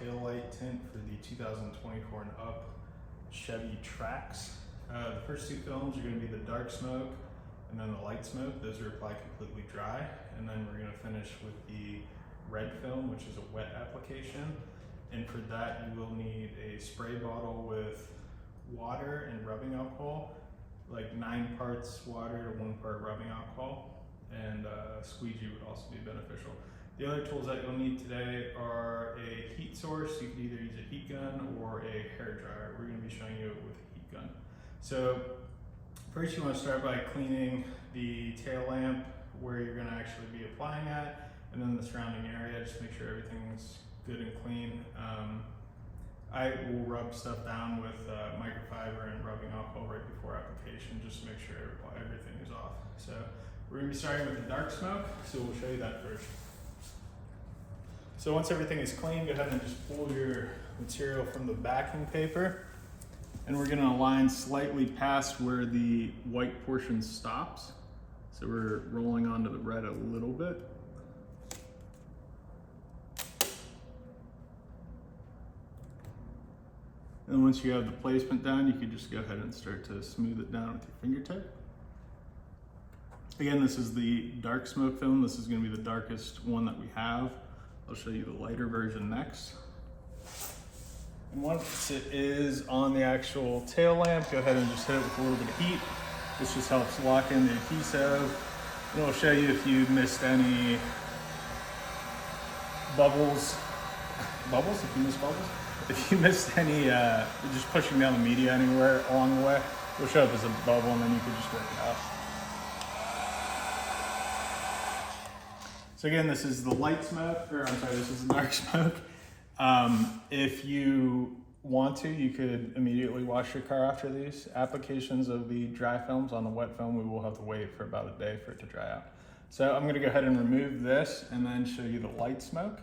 taillight tint for the 2024 and up Chevy Trax. The first two films are going to be the dark smoke and then the light smoke. Those are applied completely dry. And then we're going to finish with the red film, which is a wet application. And for that, you will need a spray bottle with water and rubbing alcohol, like 9 parts water to 1 part rubbing alcohol. And squeegee would also be beneficial. The other tools that you'll need today are a heat source. You can either use a heat gun or a hair dryer. We're going to be showing you it with a heat gun. So first you want to start by cleaning the tail lamp where you're going to actually be applying at, and then the surrounding area. Just make sure everything's good and clean. I will rub stuff down with microfiber and rubbing alcohol right before application, just to make sure everything is off. So we're going to be starting with the dark smoke, so we'll show you that first. So once everything is clean, go ahead and just pull your material from the backing paper, and we're going to align slightly past where the white portion stops. So we're rolling onto the red a little bit. And once you have the placement down, you can just go ahead and start to smooth it down with your fingertip. Again, this is the dark smoke film. This is going to be the darkest one that we have. I'll show you the lighter version next. And once it is on the actual tail lamp, go ahead and just hit it with a little bit of heat. This just helps lock in the adhesive. And it'll show you if you missed any bubbles. Bubbles? If you missed bubbles? If you missed any, just pushing down the media anywhere along the way, it'll show up as a bubble, and then you can just work it out. So again, this is the light smoke, or I'm sorry, this is the dark smoke. If you want to, you could immediately wash your car after these applications of the dry films. On the wet film, we will have to wait for about a day for it to dry out. So I'm gonna go ahead and remove this and then show you the light smoke.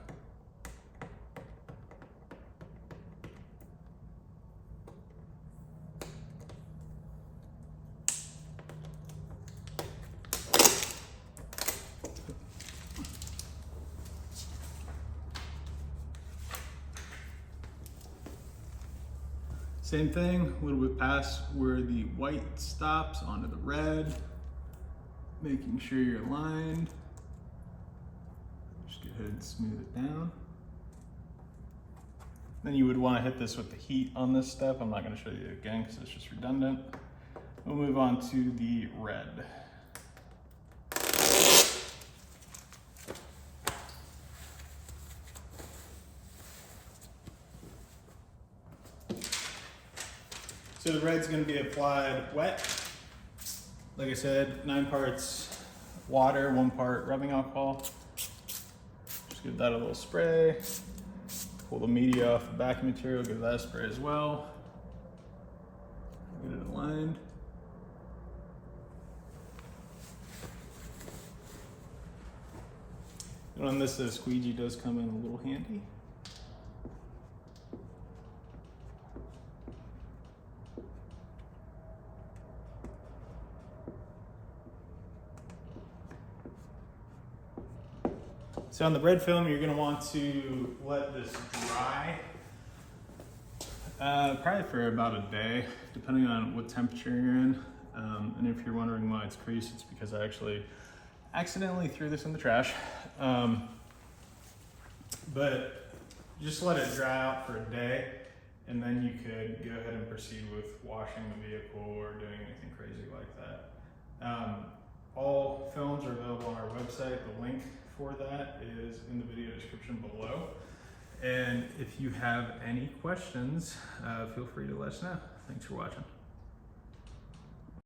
Same thing, a little bit past where the white stops onto the red, making sure you're aligned. Just go ahead and smooth it down. Then you would want to hit this with the heat on this step. I'm not going to show you again because it's just redundant. We'll move on to the red. So the red's going to be applied wet. Like I said, 9 parts water, 1 part rubbing alcohol. Just give that a little spray. Pull the media off the backing material, give that a spray as well. Get it aligned. And on this, the squeegee does come in a little handy. So on the red film, you're gonna want to let this dry probably for about a day, depending on what temperature you're in. And if you're wondering why it's creased, it's because I actually accidentally threw this in the trash. But just let it dry out for a day, and then you could go ahead and proceed with washing the vehicle or doing anything crazy like that. All films are available on our website. The link for that is in the video description below. And if you have any questions, feel free to let us know. Thanks for watching.